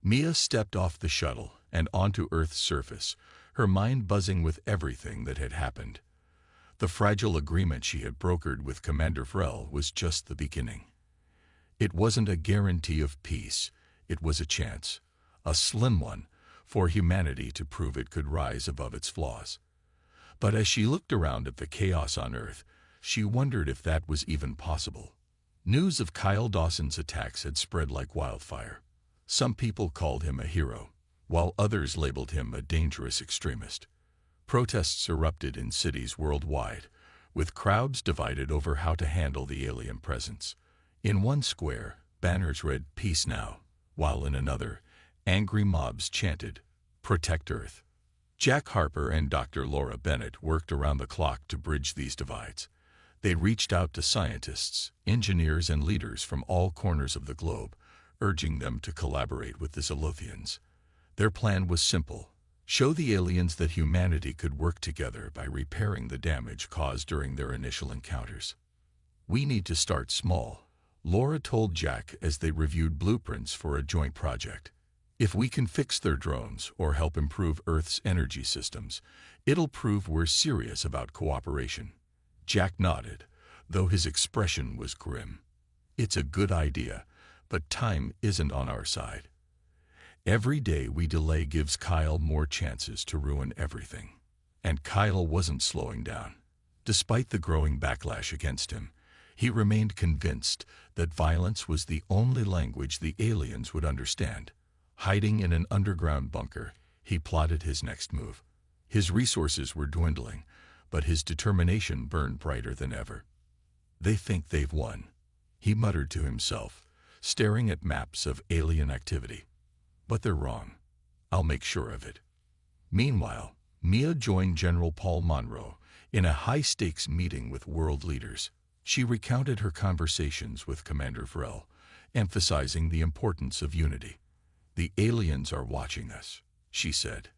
Mia stepped off the shuttle and onto Earth's surface, her mind buzzing with everything that had happened. The fragile agreement she had brokered with Commander Frel was just the beginning. It wasn't a guarantee of peace, it was a chance, a slim one, for humanity to prove it could rise above its flaws. But as she looked around at the chaos on Earth, she wondered if that was even possible. News of Kyle Dawson's attacks had spread like wildfire. Some people called him a hero, while others labeled him a dangerous extremist. Protests erupted in cities worldwide, with crowds divided over how to handle the alien presence. In one square, banners read, "Peace now," while in another, angry mobs chanted, "Protect Earth." Jack Harper and Dr. Laura Bennett worked around the clock to bridge these divides. They reached out to scientists, engineers, and leaders from all corners of the globe, urging them to collaborate with the Zolothians. Their plan was simple: show the aliens that humanity could work together by repairing the damage caused during their initial encounters. "We need to start small," Laura told Jack as they reviewed blueprints for a joint project. "If we can fix their drones or help improve Earth's energy systems, it'll prove we're serious about cooperation." Jack nodded, though his expression was grim. "It's a good idea, but time isn't on our side. Every day we delay gives Kyle more chances to ruin everything." And Kyle wasn't slowing down. Despite the growing backlash against him, he remained convinced that violence was the only language the aliens would understand. Hiding in an underground bunker, he plotted his next move. His resources were dwindling, but his determination burned brighter than ever. "They think they've won," he muttered to himself, staring at maps of alien activity. "But they're wrong. I'll make sure of it." Meanwhile, Mia joined General Paul Monroe in a high-stakes meeting with world leaders. She recounted her conversations with Commander Frel, emphasizing the importance of unity. "The aliens are watching us," she said.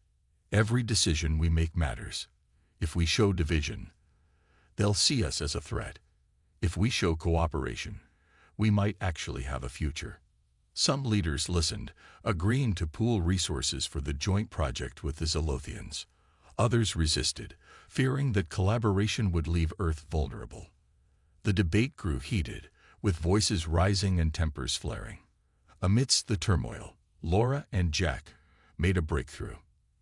"Every decision we make matters. If we show division, they'll see us as a threat. If we show cooperation, we might actually have a future." Some leaders listened, agreeing to pool resources for the joint project with the Zolothians. Others resisted, fearing that collaboration would leave Earth vulnerable. The debate grew heated, with voices rising and tempers flaring. Amidst the turmoil, Laura and Jack made a breakthrough.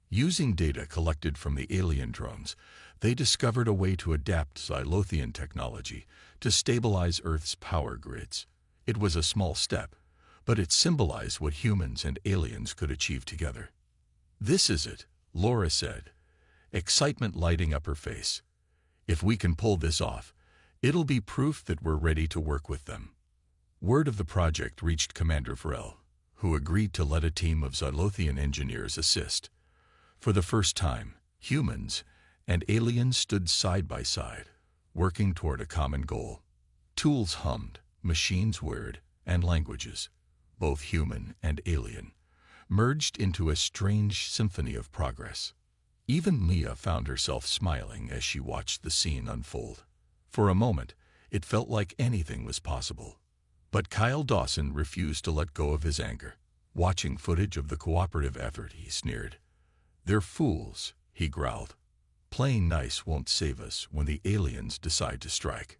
Using data collected from the alien drones, they discovered a way to adapt Zolothian technology to stabilize Earth's power grids. It was a small step, but it symbolized what humans and aliens could achieve together. "This is it," Laura said, excitement lighting up her face. "If we can pull this off, it'll be proof that we're ready to work with them." Word of the project reached Commander Frel, who agreed to let a team of Zolothian engineers assist. For the first time, humans and aliens stood side by side, working toward a common goal. Tools hummed, machines whirred, and languages, both human and alien, merged into a strange symphony of progress. Even Mia found herself smiling as she watched the scene unfold. For a moment, it felt like anything was possible. But Kyle Dawson refused to let go of his anger. Watching footage of the cooperative effort, he sneered. "They're fools," he growled. "Playing nice won't save us when the aliens decide to strike."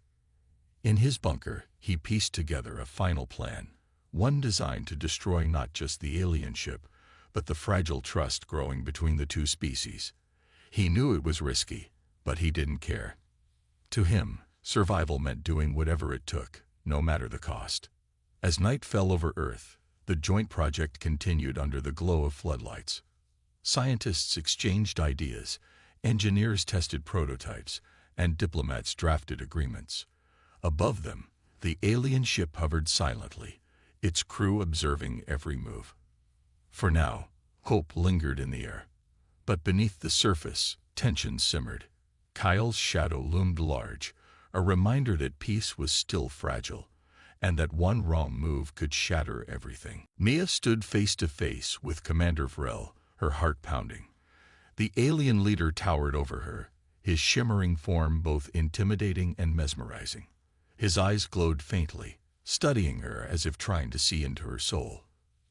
In his bunker, he pieced together a final plan, one designed to destroy not just the alien ship, but the fragile trust growing between the two species. He knew it was risky, but he didn't care. To him, survival meant doing whatever it took, no matter the cost. As night fell over Earth, the joint project continued under the glow of floodlights. Scientists exchanged ideas, engineers tested prototypes, and diplomats drafted agreements. Above them, the alien ship hovered silently, its crew observing every move. For now, hope lingered in the air. But beneath the surface, tension simmered. Kyle's shadow loomed large, a reminder that peace was still fragile, and that one wrong move could shatter everything. Mia stood face to face with Commander Frel, her heart pounding. The alien leader towered over her, his shimmering form both intimidating and mesmerizing. His eyes glowed faintly, studying her as if trying to see into her soul.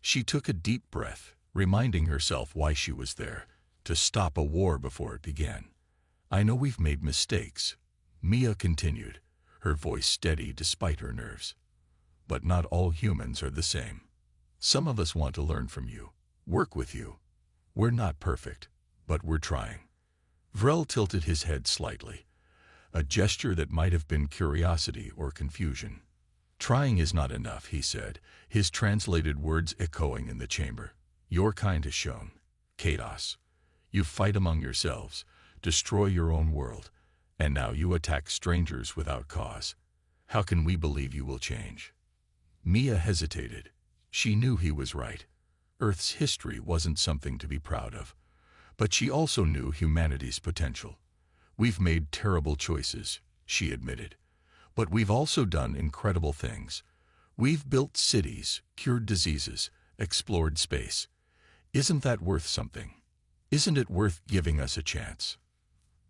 She took a deep breath, reminding herself why she was there, to stop a war before it began. I know we've made mistakes, Mia continued, her voice steady despite her nerves. But not all humans are the same. Some of us want to learn from you, work with you. We're not perfect, but we're trying. Vrel tilted his head slightly, a gesture that might have been curiosity or confusion. Trying is not enough, he said, his translated words echoing in the chamber. Your kind has shown chaos. You fight among yourselves, destroy your own world, and now you attack strangers without cause. How can we believe you will change? Mia hesitated. She knew he was right. Earth's history wasn't something to be proud of. But she also knew humanity's potential. We've made terrible choices, she admitted. But we've also done incredible things. We've built cities, cured diseases, explored space. Isn't that worth something? Isn't it worth giving us a chance?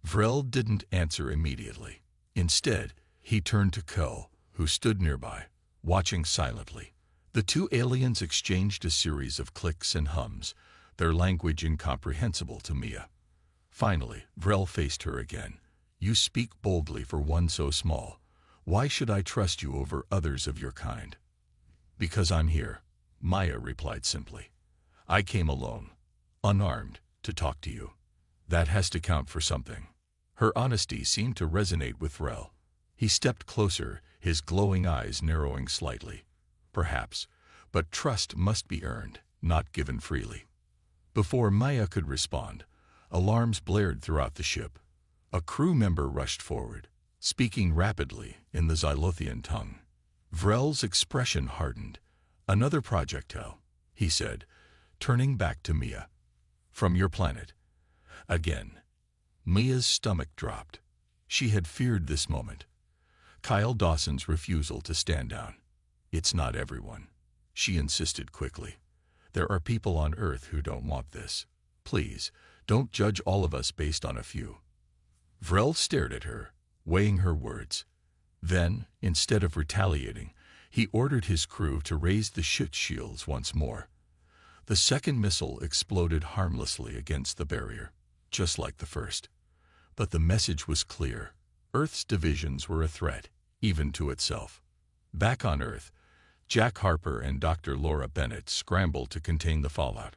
Vrel didn't answer immediately. Instead, he turned to Kull, who stood nearby, watching silently. The two aliens exchanged a series of clicks and hums, their language incomprehensible to Mia. Finally, Vrel faced her again. You speak boldly for one so small. Why should I trust you over others of your kind? Because I'm here, Maya replied simply. I came alone, unarmed, to talk to you. That has to count for something. Her honesty seemed to resonate with Vrel. He stepped closer, his glowing eyes narrowing slightly. Perhaps, but trust must be earned, not given freely. Before Maya could respond, alarms blared throughout the ship. A crew member rushed forward, speaking rapidly in the Xylothian tongue. Vrel's expression hardened. Another projectile, he said, turning back to Mia. From your planet. Again. Mia's stomach dropped. She had feared this moment. Kyle Dawson's refusal to stand down. It's not everyone, she insisted quickly. There are people on Earth who don't want this. Please, don't judge all of us based on a few. Vrel stared at her, weighing her words. Then, instead of retaliating, he ordered his crew to raise the ship shields once more. The second missile exploded harmlessly against the barrier, just like the first. But the message was clear. Earth's divisions were a threat, even to itself. Back on Earth, Jack Harper and Dr. Laura Bennett scrambled to contain the fallout.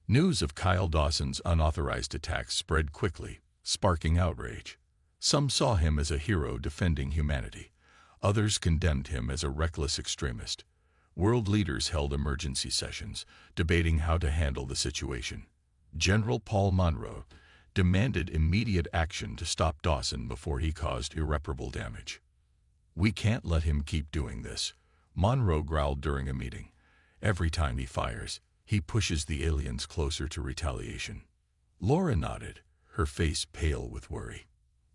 News of Kyle Dawson's unauthorized attacks spread quickly, sparking outrage. Some saw him as a hero defending humanity. Others condemned him as a reckless extremist. World leaders held emergency sessions, debating how to handle the situation. General Paul Monroe demanded immediate action to stop Dawson before he caused irreparable damage. We can't let him keep doing this, Monroe growled during a meeting. Every time he fires, he pushes the aliens closer to retaliation. Laura nodded, her face pale with worry.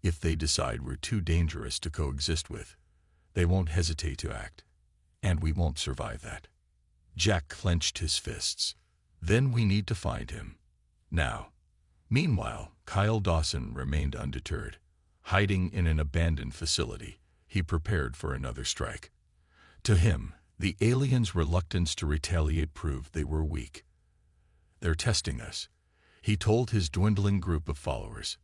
If they decide we're too dangerous to coexist with, they won't hesitate to act. And we won't survive that. Jack clenched his fists. Then we need to find him. Now. Meanwhile, Kyle Dawson remained undeterred. Hiding in an abandoned facility, he prepared for another strike. To him, the aliens' reluctance to retaliate proved they were weak. They're testing us, he told his dwindling group of followers.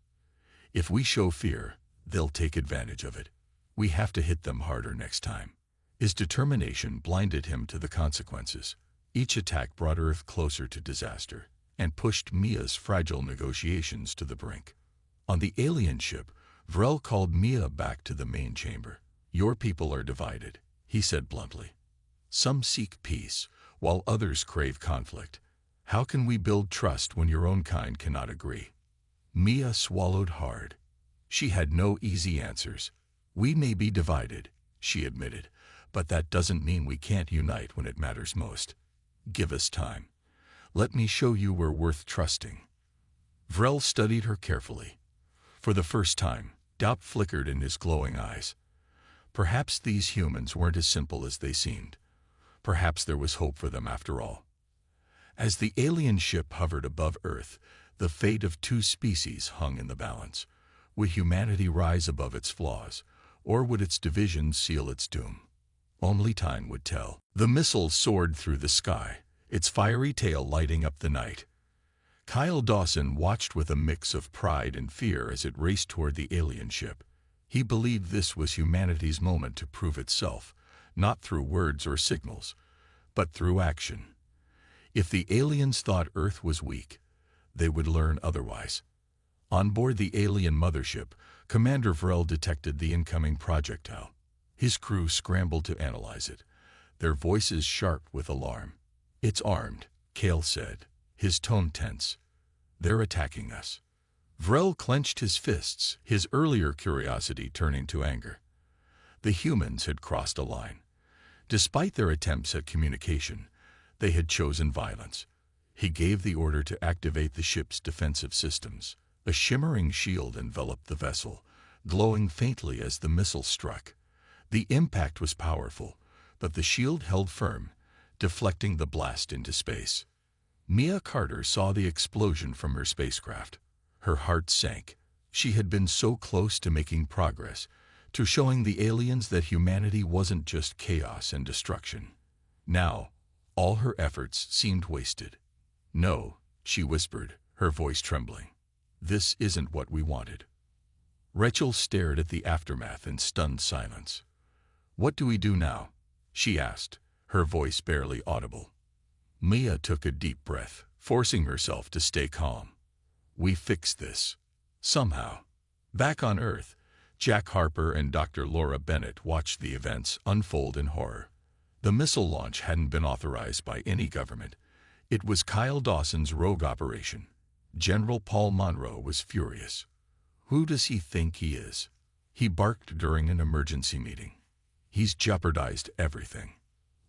If we show fear, they'll take advantage of it. We have to hit them harder next time. His determination blinded him to the consequences. Each attack brought Earth closer to disaster and pushed Mia's fragile negotiations to the brink. On the alien ship, Vrel called Mia back to the main chamber. Your people are divided, he said bluntly. Some seek peace, while others crave conflict. How can we build trust when your own kind cannot agree? Mia swallowed hard. She had no easy answers. We may be divided, she admitted, but that doesn't mean we can't unite when it matters most. Give us time. Let me show you we're worth trusting. Vrel studied her carefully. For the first time, doubt flickered in his glowing eyes. Perhaps these humans weren't as simple as they seemed. Perhaps there was hope for them after all. As the alien ship hovered above Earth, the fate of two species hung in the balance. Would humanity rise above its flaws, or would its divisions seal its doom? Only time would tell. The missile soared through the sky, its fiery tail lighting up the night. Kyle Dawson watched with a mix of pride and fear as it raced toward the alien ship. He believed this was humanity's moment to prove itself, not through words or signals, but through action. If the aliens thought Earth was weak, they would learn otherwise. On board the alien mothership, Commander Vrel detected the incoming projectile. His crew scrambled to analyze it, their voices sharp with alarm. "It's armed," Kale said, his tone tense. "They're attacking us." Vrel clenched his fists, his earlier curiosity turning to anger. The humans had crossed a line. Despite their attempts at communication, they had chosen violence. He gave the order to activate the ship's defensive systems. A shimmering shield enveloped the vessel, glowing faintly as the missile struck. The impact was powerful, but the shield held firm, deflecting the blast into space. Mia Carter saw the explosion from her spacecraft. Her heart sank. She had been so close to making progress, to showing the aliens that humanity wasn't just chaos and destruction. Now, all her efforts seemed wasted. "No," she whispered, her voice trembling. "This isn't what we wanted." Rachel stared at the aftermath in stunned silence. "What do we do now?" she asked, her voice barely audible. Mia took a deep breath, forcing herself to stay calm. "We fix this. Somehow." Back on Earth, Jack Harper and Dr. Laura Bennett watched the events unfold in horror. The missile launch hadn't been authorized by any government. It was Kyle Dawson's rogue operation. General Paul Monroe was furious. "Who does he think he is?" he barked during an emergency meeting. "He's jeopardized everything."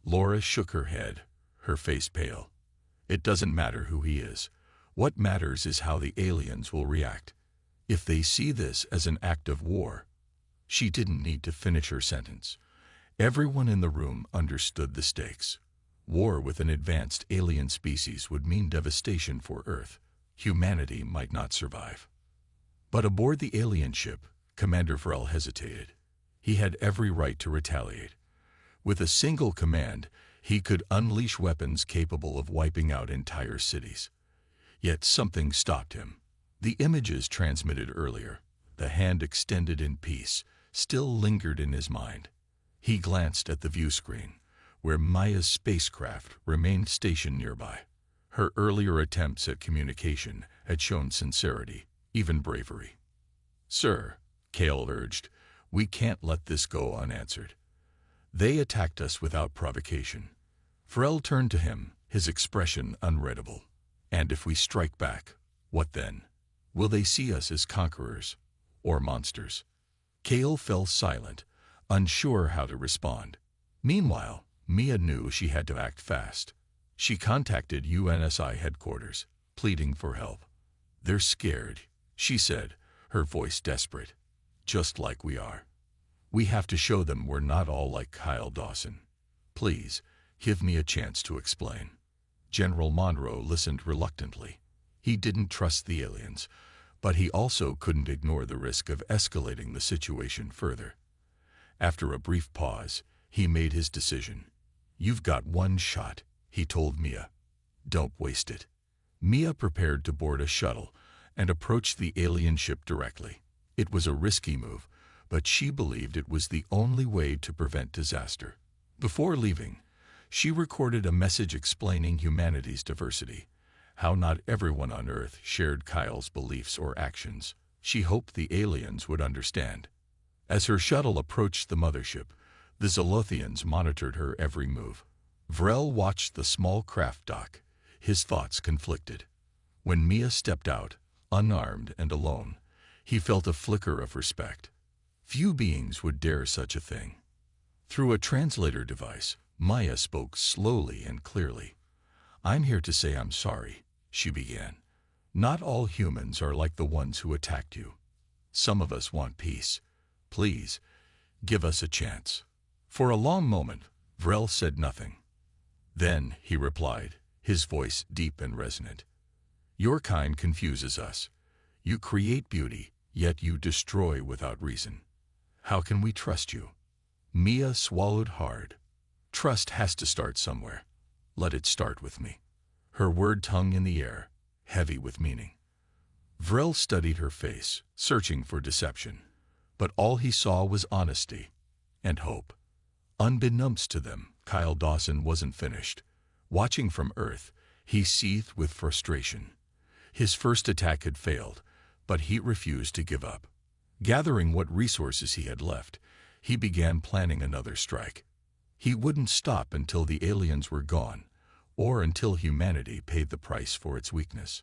Laura shook her head, her face pale. "It doesn't matter who he is. What matters is how the aliens will react. If they see this as an act of war." She didn't need to finish her sentence. Everyone in the room understood the stakes. War with an advanced alien species would mean devastation for Earth. Humanity might not survive. But aboard the alien ship, Commander Vrel hesitated. He had every right to retaliate. With a single command, he could unleash weapons capable of wiping out entire cities. Yet something stopped him. The images transmitted earlier, the hand extended in peace, still lingered in his mind. He glanced at the view screen, where Maya's spacecraft remained stationed nearby. Her earlier attempts at communication had shown sincerity, even bravery. "Sir," Kale urged, "we can't let this go unanswered. They attacked us without provocation." Vrel turned to him, his expression unreadable. "And if we strike back, what then? Will they see us as conquerors or monsters?" Kale fell silent, unsure how to respond. Meanwhile, Mia knew she had to act fast. She contacted UNSI headquarters, pleading for help. "They're scared," she said, her voice desperate. "Just like we are. We have to show them we're not all like Kyle Dawson. Please, give me a chance to explain." General Monroe listened reluctantly. He didn't trust the aliens, but he also couldn't ignore the risk of escalating the situation further. After a brief pause, he made his decision. "You've got one shot," he told Mia. "Don't waste it." Mia prepared to board a shuttle and approach the alien ship directly. It was a risky move, but she believed it was the only way to prevent disaster. Before leaving, she recorded a message explaining humanity's diversity, how not everyone on Earth shared Kyle's beliefs or actions. She hoped the aliens would understand. As her shuttle approached the mothership, the Zolothians monitored her every move. Vrel watched the small craft dock, his thoughts conflicted. When Mia stepped out, unarmed and alone, he felt a flicker of respect. Few beings would dare such a thing. Through a translator device, Maya spoke slowly and clearly. "I'm here to say I'm sorry," she began. "Not all humans are like the ones who attacked you. Some of us want peace. Please, give us a chance." For a long moment, Vrel said nothing. Then he replied, his voice deep and resonant. "Your kind confuses us. You create beauty, yet you destroy without reason. How can we trust you?" Mia swallowed hard. Trust has to start somewhere. Let it start with me. Her word hung in the air, heavy with meaning. Vrel studied her face, searching for deception, but all he saw was honesty and hope. Unbeknownst to them, Kyle Dawson wasn't finished. Watching from Earth, he seethed with frustration. His first attack had failed, but he refused to give up. Gathering what resources he had left, he began planning another strike. He wouldn't stop until the aliens were gone, or until humanity paid the price for its weakness.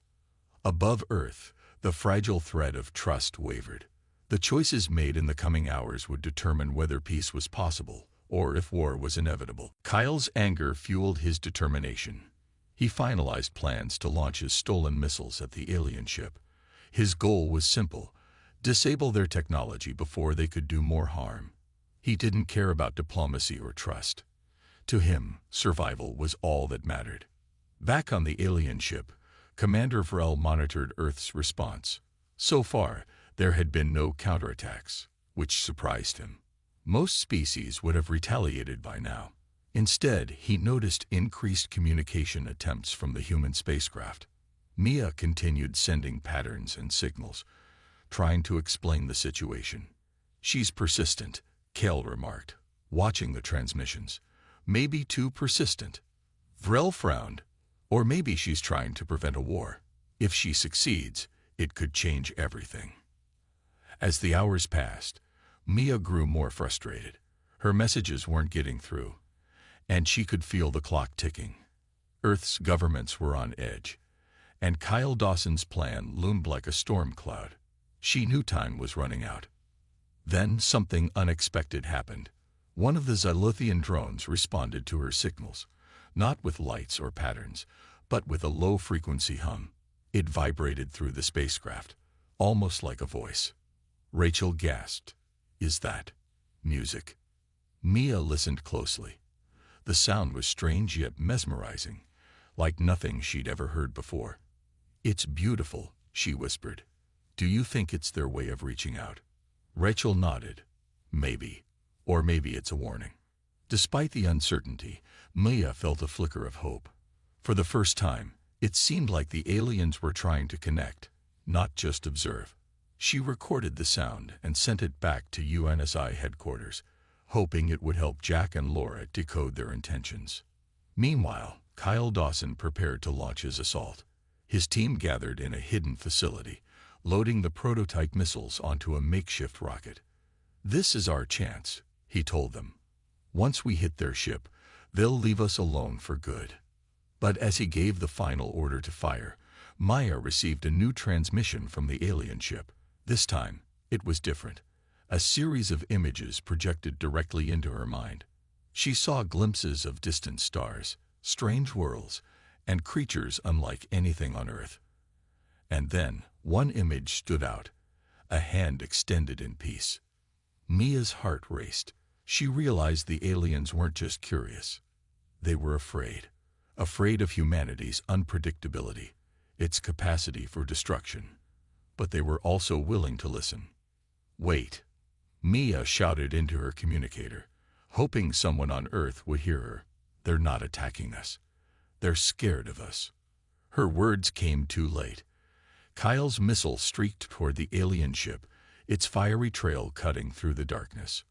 Above Earth, the fragile thread of trust wavered. The choices made in the coming hours would determine whether peace was possible, or if war was inevitable. Kyle's anger fueled his determination. He finalized plans to launch his stolen missiles at the alien ship. His goal was simple: disable their technology before they could do more harm. He didn't care about diplomacy or trust. To him, survival was all that mattered. Back on the alien ship, Commander Vrel monitored Earth's response. So far, there had been no counterattacks, which surprised him. Most species would have retaliated by now. Instead, he noticed increased communication attempts from the human spacecraft. Mia continued sending patterns and signals, trying to explain the situation. "She's persistent," Kale remarked, watching the transmissions. "Maybe too persistent." Vrel frowned. "Or maybe she's trying to prevent a war. If she succeeds, it could change everything." As the hours passed, Mia grew more frustrated. Her messages weren't getting through, and she could feel the clock ticking. Earth's governments were on edge, and Kyle Dawson's plan loomed like a storm cloud. She knew time was running out. Then something unexpected happened. One of the Zilothian drones responded to her signals, not with lights or patterns, but with a low-frequency hum. It vibrated through the spacecraft, almost like a voice. Rachel gasped. "Is that music?" Mia listened closely. The sound was strange yet mesmerizing, like nothing she'd ever heard before. "It's beautiful," she whispered. "Do you think it's their way of reaching out?" Rachel nodded. "Maybe. Or maybe it's a warning." Despite the uncertainty, Mia felt a flicker of hope. For the first time, it seemed like the aliens were trying to connect, not just observe. She recorded the sound and sent it back to UNSI headquarters, hoping it would help Jack and Laura decode their intentions. Meanwhile, Kyle Dawson prepared to launch his assault. His team gathered in a hidden facility, loading the prototype missiles onto a makeshift rocket. "This is our chance," he told them. "Once we hit their ship, they'll leave us alone for good." But as he gave the final order to fire, Maya received a new transmission from the alien ship. This time, it was different. A series of images projected directly into her mind. She saw glimpses of distant stars, strange worlds, and creatures unlike anything on Earth. And then, one image stood out, a hand extended in peace. Mia's heart raced. She realized the aliens weren't just curious. They were afraid. Afraid of humanity's unpredictability, its capacity for destruction. But they were also willing to listen. "Wait," Mia shouted into her communicator, hoping someone on Earth would hear her. "They're not attacking us. They're scared of us." Her words came too late. Kyle's missile streaked toward the alien ship, its fiery trail cutting through the darkness.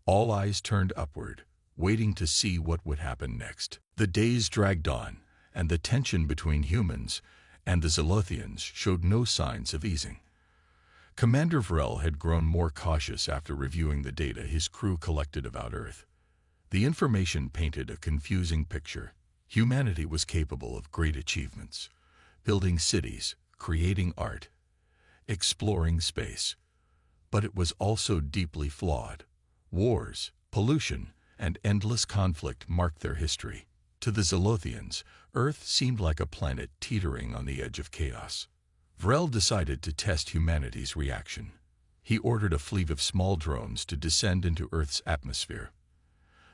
All eyes turned upward, waiting to see what would happen next. The days dragged on, and the tension between humans and the Zilothians showed no signs of easing. Commander Vrel had grown more cautious after reviewing the data his crew collected about Earth. The information painted a confusing picture. Humanity was capable of great achievements, building cities, creating art, exploring space. But it was also deeply flawed. Wars, pollution, and endless conflict marked their history. To the Zilothians, Earth seemed like a planet teetering on the edge of chaos. Vrel decided to test humanity's reaction. He ordered a fleet of small drones to descend into Earth's atmosphere.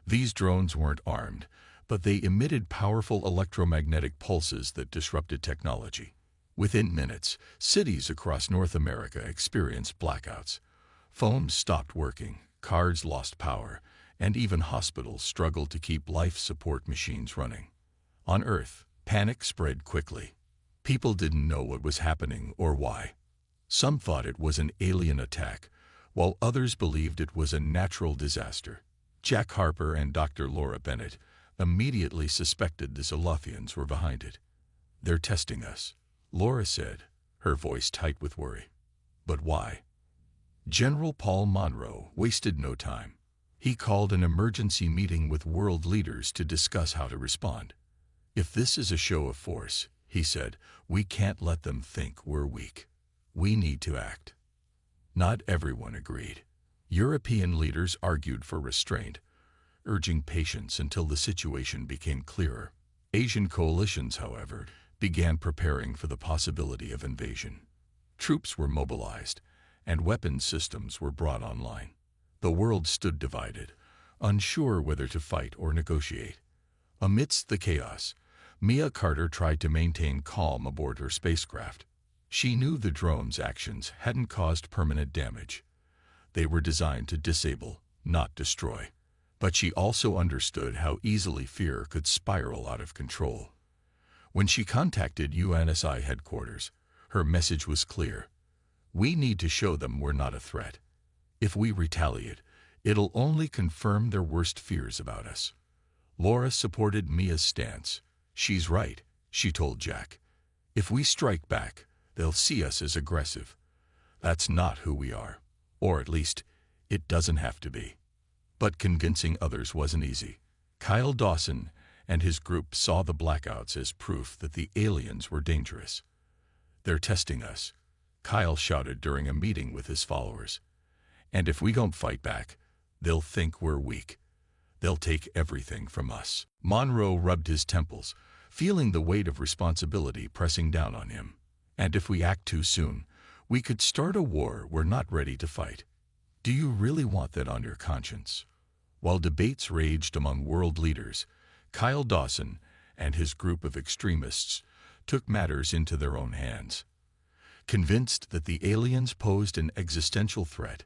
These drones weren't armed, but they emitted powerful electromagnetic pulses that disrupted technology. Within minutes, cities across North America experienced blackouts. Phones stopped working, cars lost power, and even hospitals struggled to keep life support machines running. On Earth, panic spread quickly. People didn't know what was happening or why. Some thought it was an alien attack, while others believed it was a natural disaster. Jack Harper and Dr. Laura Bennett immediately suspected the Zolothians were behind it. "They're testing us," Laura said, her voice tight with worry. "But why?" General Paul Monroe wasted no time. He called an emergency meeting with world leaders to discuss how to respond. "If this is a show of force," he said, "we can't let them think we're weak. We need to act." Not everyone agreed. European leaders argued for restraint, urging patience until the situation became clearer. Asian coalitions, however, began preparing for the possibility of invasion. Troops were mobilized, and weapons systems were brought online. The world stood divided, unsure whether to fight or negotiate. Amidst the chaos, Mia Carter tried to maintain calm aboard her spacecraft. She knew the drone's actions hadn't caused permanent damage. They were designed to disable, not destroy. But she also understood how easily fear could spiral out of control. When she contacted UNSI headquarters, her message was clear. "We need to show them we're not a threat. If we retaliate, it'll only confirm their worst fears about us." Laura supported Mia's stance. "She's right," she told Jack. "If we strike back, they'll see us as aggressive. That's not who we are. Or at least, it doesn't have to be." But convincing others wasn't easy. Kyle Dawson and his group saw the blackouts as proof that the aliens were dangerous. "They're testing us," Kyle shouted during a meeting with his followers. "And if we don't fight back, they'll think we're weak. They'll take everything from us." Monroe rubbed his temples, feeling the weight of responsibility pressing down on him. "And if we act too soon, we could start a war we're not ready to fight. Do you really want that on your conscience?" While debates raged among world leaders, Kyle Dawson and his group of extremists took matters into their own hands. Convinced that the aliens posed an existential threat,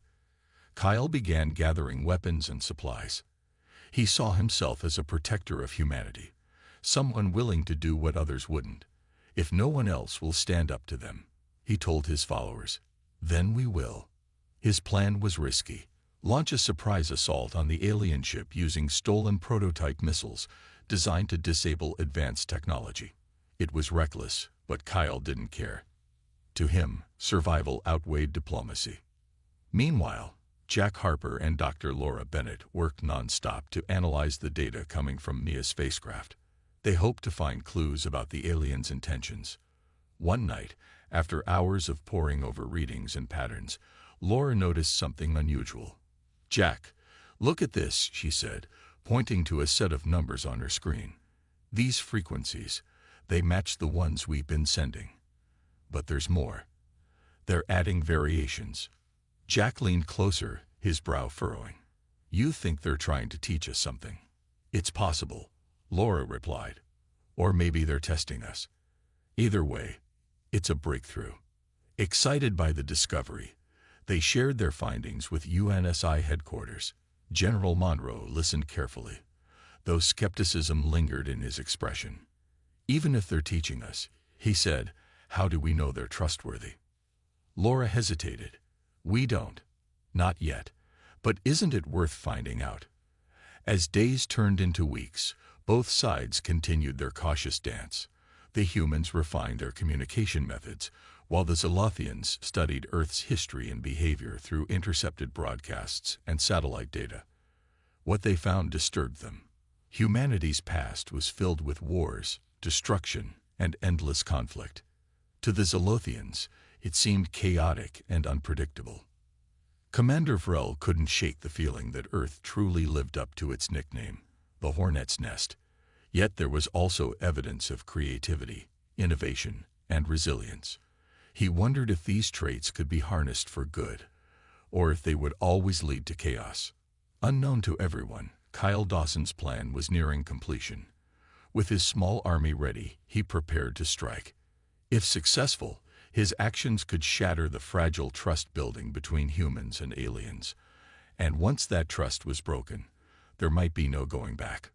Kyle began gathering weapons and supplies. He saw himself as a protector of humanity, someone willing to do what others wouldn't. "If no one else will stand up to them," he told his followers, "then we will." His plan was risky. Launch a surprise assault on the alien ship using stolen prototype missiles designed to disable advanced technology. It was reckless, but Kyle didn't care. To him, survival outweighed diplomacy. Meanwhile, Jack Harper and Dr. Laura Bennett worked non-stop to analyze the data coming from Mia's spacecraft. They hoped to find clues about the aliens' intentions. One night, after hours of poring over readings and patterns, Laura noticed something unusual. "Jack, look at this," she said, pointing to a set of numbers on her screen. "These frequencies, they match the ones we've been sending. But there's more. They're adding variations." Jack leaned closer, his brow furrowing. "You think they're trying to teach us something?" "It's possible," Laura replied. "Or maybe they're testing us. Either way, it's a breakthrough." Excited by the discovery, they shared their findings with UNSI headquarters. General Monroe listened carefully, though skepticism lingered in his expression. "Even if they're teaching us," he said, "how do we know they're trustworthy?" Laura hesitated. "We don't. Not yet. But isn't it worth finding out?" As days turned into weeks, both sides continued their cautious dance. The humans refined their communication methods, while the Zolothians studied Earth's history and behavior through intercepted broadcasts and satellite data. What they found disturbed them. Humanity's past was filled with wars, destruction, and endless conflict. To the Zolothians, it seemed chaotic and unpredictable. Commander Vrel couldn't shake the feeling that Earth truly lived up to its nickname, the Hornets' nest. Yet there was also evidence of creativity, innovation, and resilience. He wondered if these traits could be harnessed for good, or if they would always lead to chaos. Unknown to everyone, Kyle Dawson's plan was nearing completion. With his small army ready, he prepared to strike. If successful, his actions could shatter the fragile trust building between humans and aliens. And once that trust was broken, there might be no going back.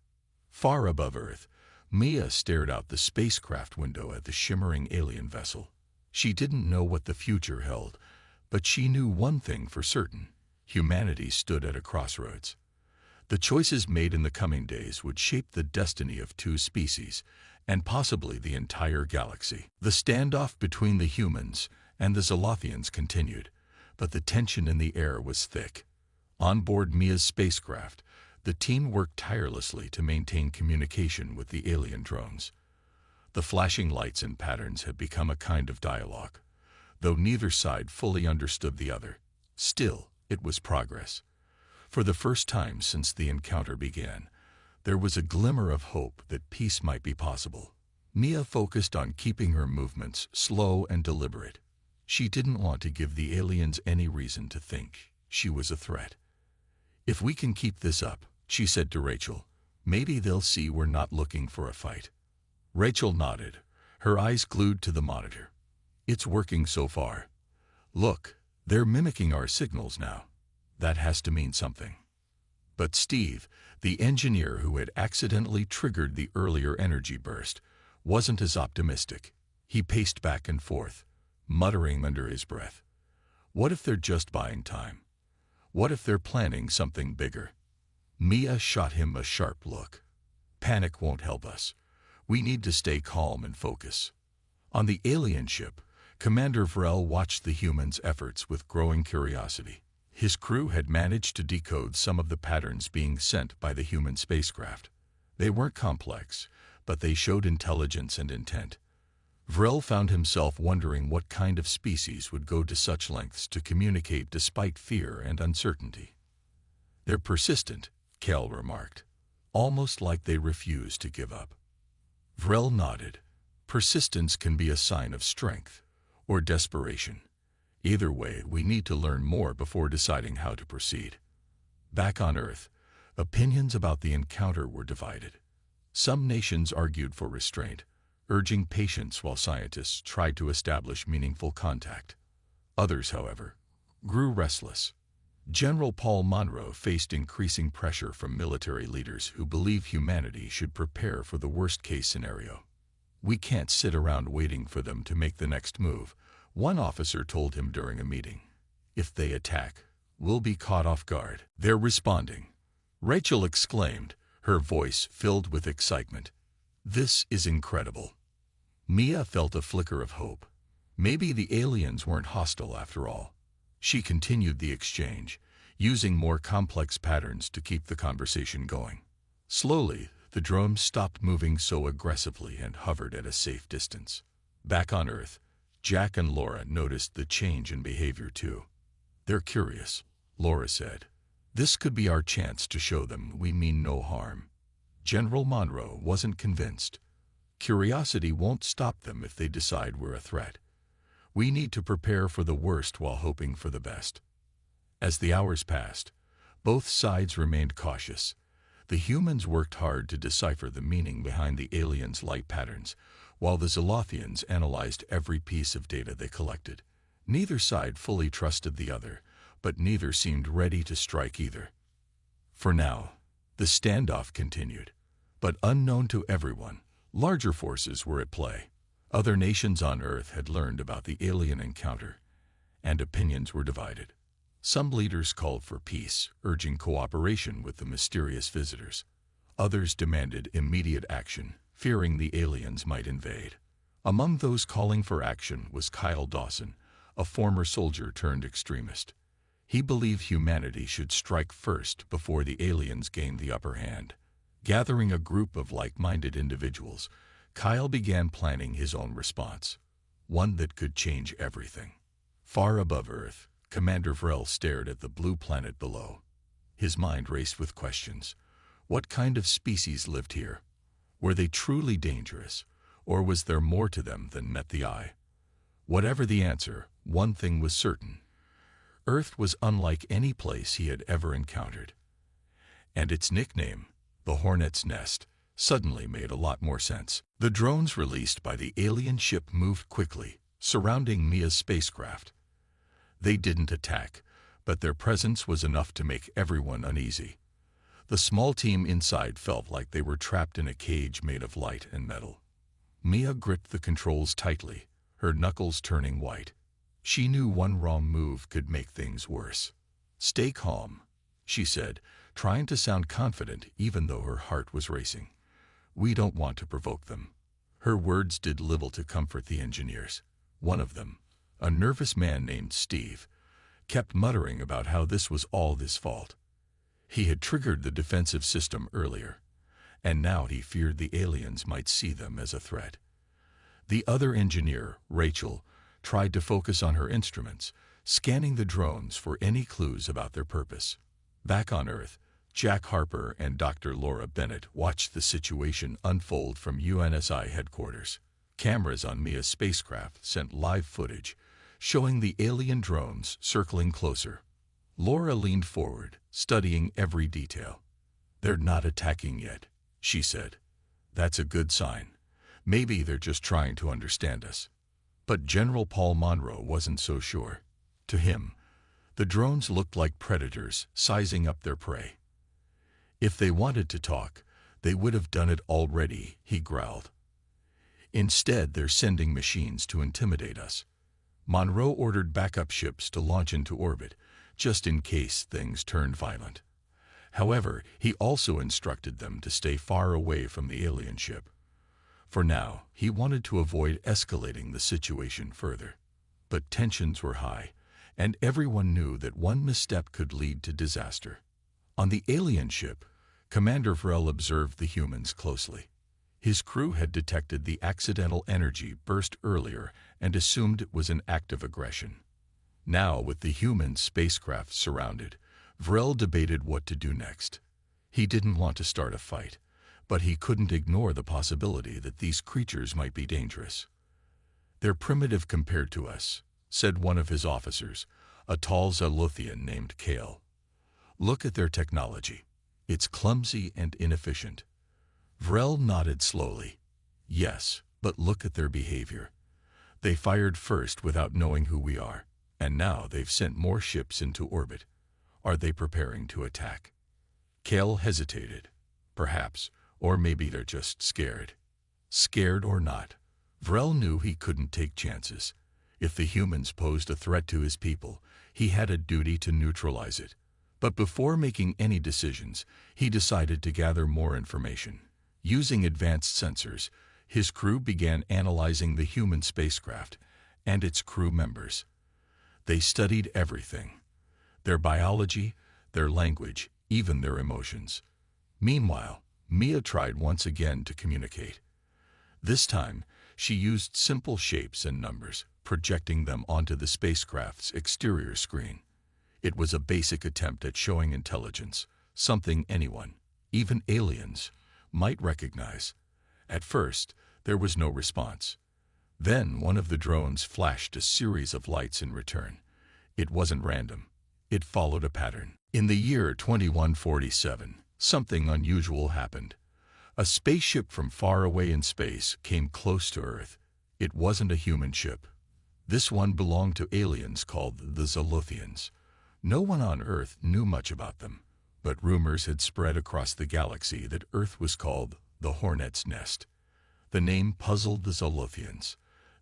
Far above Earth, Mia stared out the spacecraft window at the shimmering alien vessel. She didn't know what the future held, but she knew one thing for certain: humanity stood at a crossroads. The choices made in the coming days would shape the destiny of two species, and possibly the entire galaxy. The standoff between the humans and the Zolothians continued, but the tension in the air was thick. On board Mia's spacecraft, the team worked tirelessly to maintain communication with the alien drones. The flashing lights and patterns had become a kind of dialogue. Though neither side fully understood the other, still, it was progress. For the first time since the encounter began, there was a glimmer of hope that peace might be possible. Mia focused on keeping her movements slow and deliberate. She didn't want to give the aliens any reason to think she was a threat. "If we can keep this up," she said to Rachel, "maybe they'll see we're not looking for a fight." Rachel nodded, her eyes glued to the monitor. "It's working so far. Look, they're mimicking our signals now. That has to mean something." But Steve, the engineer who had accidentally triggered the earlier energy burst, wasn't as optimistic. He paced back and forth, muttering under his breath. "What if they're just buying time? What if they're planning something bigger?" Mia shot him a sharp look. "Panic won't help us. We need to stay calm and focus." On the alien ship, Commander Vrel watched the humans' efforts with growing curiosity. His crew had managed to decode some of the patterns being sent by the human spacecraft. They weren't complex, but they showed intelligence and intent. Vrel found himself wondering what kind of species would go to such lengths to communicate despite fear and uncertainty. "They're persistent," Kel remarked, "almost like they refuse to give up." Vrel nodded. "Persistence can be a sign of strength or desperation. Either way, we need to learn more before deciding how to proceed." Back on Earth, opinions about the encounter were divided. Some nations argued for restraint, urging patience while scientists tried to establish meaningful contact. Others, however, grew restless. General Paul Monroe faced increasing pressure from military leaders who believe humanity should prepare for the worst-case scenario. "We can't sit around waiting for them to make the next move," one officer told him during a meeting. "If they attack, we'll be caught off guard." "They're responding," Rachel exclaimed, her voice filled with excitement. "This is incredible." Mia felt a flicker of hope. Maybe the aliens weren't hostile after all. She continued the exchange, using more complex patterns to keep the conversation going. Slowly, the drones stopped moving so aggressively and hovered at a safe distance. Back on Earth, Jack and Laura noticed the change in behavior too. "They're curious," Laura said. "This could be our chance to show them we mean no harm." General Monroe wasn't convinced. "Curiosity won't stop them if they decide we're a threat. We need to prepare for the worst while hoping for the best." As the hours passed, both sides remained cautious. The humans worked hard to decipher the meaning behind the aliens' light patterns, while the Zolothians analyzed every piece of data they collected. Neither side fully trusted the other, but neither seemed ready to strike either. For now, the standoff continued. But unknown to everyone, larger forces were at play. Other nations on Earth had learned about the alien encounter, and opinions were divided. Some leaders called for peace, urging cooperation with the mysterious visitors. Others demanded immediate action, fearing the aliens might invade. Among those calling for action was Kyle Dawson, a former soldier turned extremist. He believed humanity should strike first before the aliens gained the upper hand. Gathering a group of like-minded individuals, Kyle began planning his own response, one that could change everything. Far above Earth, Commander Vrel stared at the blue planet below. His mind raced with questions. What kind of species lived here? Were they truly dangerous, or was there more to them than met the eye? Whatever the answer, one thing was certain. Earth was unlike any place he had ever encountered. And its nickname, the Hornets' Nest, suddenly made a lot more sense. The drones released by the alien ship moved quickly, surrounding Mia's spacecraft. They didn't attack, but their presence was enough to make everyone uneasy. The small team inside felt like they were trapped in a cage made of light and metal. Mia gripped the controls tightly, her knuckles turning white. She knew one wrong move could make things worse. "Stay calm," she said, trying to sound confident even though her heart was racing. "We don't want to provoke them." Her words did little to comfort the engineers. One of them, a nervous man named Steve, kept muttering about how this was all his fault. He had triggered the defensive system earlier, and now he feared the aliens might see them as a threat. The other engineer, Rachel, tried to focus on her instruments, scanning the drones for any clues about their purpose. Back on Earth, Jack Harper and Dr. Laura Bennett watched the situation unfold from UNSI headquarters. Cameras on Mia's spacecraft sent live footage, showing the alien drones circling closer. Laura leaned forward, studying every detail. "They're not attacking yet," she said. "That's a good sign. Maybe they're just trying to understand us." But General Paul Monroe wasn't so sure. To him, the drones looked like predators sizing up their prey. "If they wanted to talk, they would have done it already," he growled. "Instead, they're sending machines to intimidate us." Monroe ordered backup ships to launch into orbit, just in case things turned violent. However, he also instructed them to stay far away from the alien ship. For now, he wanted to avoid escalating the situation further. But tensions were high, and everyone knew that one misstep could lead to disaster. On the alien ship, Commander Vrel observed the humans closely. His crew had detected the accidental energy burst earlier and assumed it was an act of aggression. Now, with the human spacecraft surrounded, Vrel debated what to do next. He didn't want to start a fight, but he couldn't ignore the possibility that these creatures might be dangerous. "They're primitive compared to us," said one of his officers, a tall Zalothian named Kale. "Look at their technology. It's clumsy and inefficient." Vrel nodded slowly. "Yes, but look at their behavior. They fired first without knowing who we are, and now they've sent more ships into orbit. Are they preparing to attack?" Kale hesitated. Perhaps, or maybe they're just scared. Scared or not, Vrel knew he couldn't take chances. If the humans posed a threat to his people, he had a duty to neutralize it. But before making any decisions, he decided to gather more information. Using advanced sensors, his crew began analyzing the human spacecraft and its crew members. They studied everything: their biology, their language, even their emotions. Meanwhile, Mia tried once again to communicate. This time, she used simple shapes and numbers, projecting them onto the spacecraft's exterior screen. It was a basic attempt at showing intelligence, something anyone, even aliens, might recognize. At first, there was no response. Then one of the drones flashed a series of lights in return. It wasn't random. It followed a pattern. In the year 2147, something unusual happened. A spaceship from far away in space came close to Earth. It wasn't a human ship. This one belonged to aliens called the Zalothians. No one on Earth knew much about them, but rumors had spread across the galaxy that Earth was called the Hornets' nest. The name puzzled the Zalothians.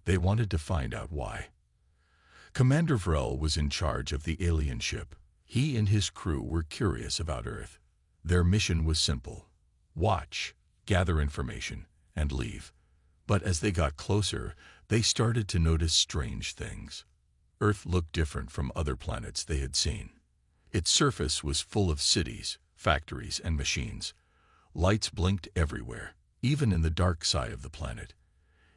They wanted to find out why. Commander Vrel was in charge of the alien ship. He and his crew were curious about Earth. Their mission was simple: watch, gather information, and leave. But as they got closer, they started to notice strange things. Earth looked different from other planets they had seen. Its surface was full of cities, factories, and machines. Lights blinked everywhere, even in the dark side of the planet.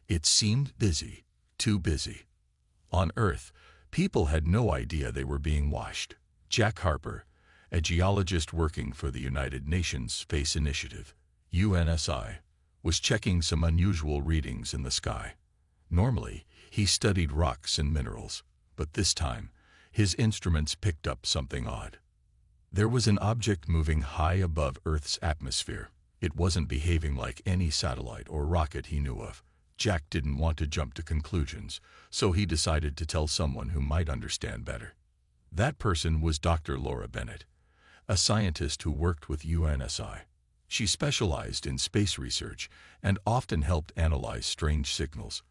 It seemed busy, too busy. On Earth, people had no idea they were being watched. Jack Harper, a geologist working for the United Nations Space Initiative, UNSI, was checking some unusual readings in the sky. Normally, he studied rocks and minerals, but this time, his instruments picked up something odd. There was an object moving high above Earth's atmosphere. It wasn't behaving like any satellite or rocket he knew of. Jack didn't want to jump to conclusions, so he decided to tell someone who might understand better. That person was Dr. Laura Bennett. a scientist who worked with UNSI. She specialized in space research and often helped analyze strange signals.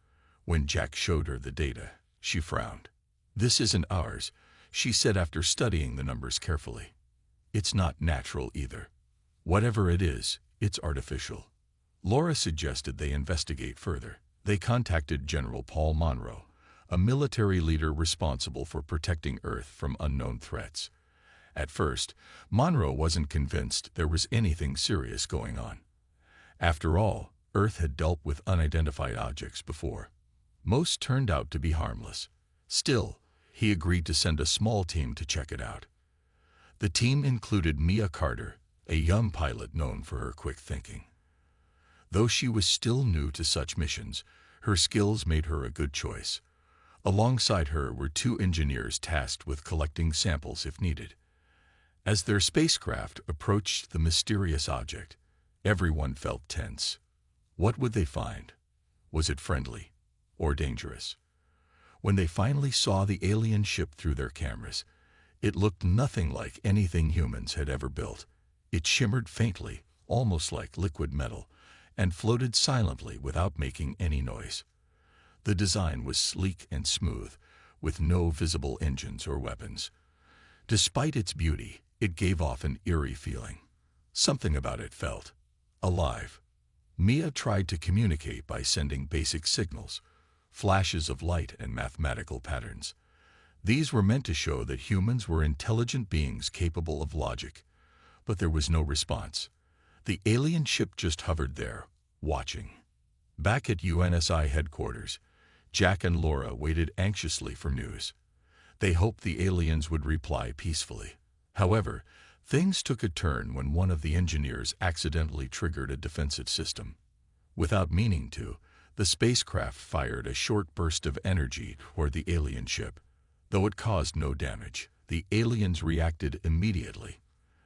When Jack showed her the data, she frowned. "This isn't ours," she said after studying the numbers carefully. "It's not natural either. Whatever it is, it's artificial." Laura suggested they investigate further. They contacted General Paul Monroe, a military leader responsible for protecting Earth from unknown threats. At first, Monroe wasn't convinced there was anything serious going on. After all, Earth had dealt with unidentified objects before. Most turned out to be harmless. Still, he agreed to send a small team to check it out. The team included Mia Carter, a young pilot known for her quick thinking. Though she was still new to such missions, her skills made her a good choice. Alongside her were two engineers tasked with collecting samples if needed. As their spacecraft approached the mysterious object, everyone felt tense. What would they find? Was it friendly or dangerous? When they finally saw the alien ship through their cameras, it looked nothing like anything humans had ever built. It shimmered faintly, almost like liquid metal, and floated silently without making any noise. The design was sleek and smooth, with no visible engines or weapons. Despite its beauty, it gave off an eerie feeling. Something about it felt alive. Mia tried to communicate by sending basic signals, flashes of light and mathematical patterns. These were meant to show that humans were intelligent beings capable of logic, but there was no response. The alien ship just hovered there, watching. Back at UNSI headquarters, Jack and Laura waited anxiously for news. They hoped the aliens would reply peacefully. However, things took a turn when one of the engineers accidentally triggered a defensive system. Without meaning to, the spacecraft fired a short burst of energy toward the alien ship. Though it caused no damage, the aliens reacted immediately.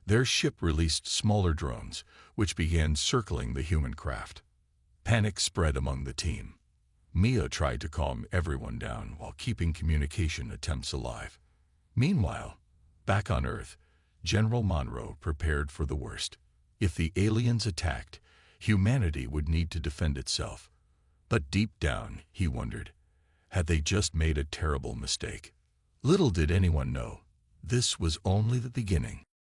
Their ship released smaller drones, which began circling the human craft. Panic spread among the team. Mia tried to calm everyone down while keeping communication attempts alive. Meanwhile, back on Earth, General Monroe prepared for the worst. If the aliens attacked, humanity would need to defend itself. But deep down, he wondered, had they just made a terrible mistake? Little did anyone know, this was only the beginning.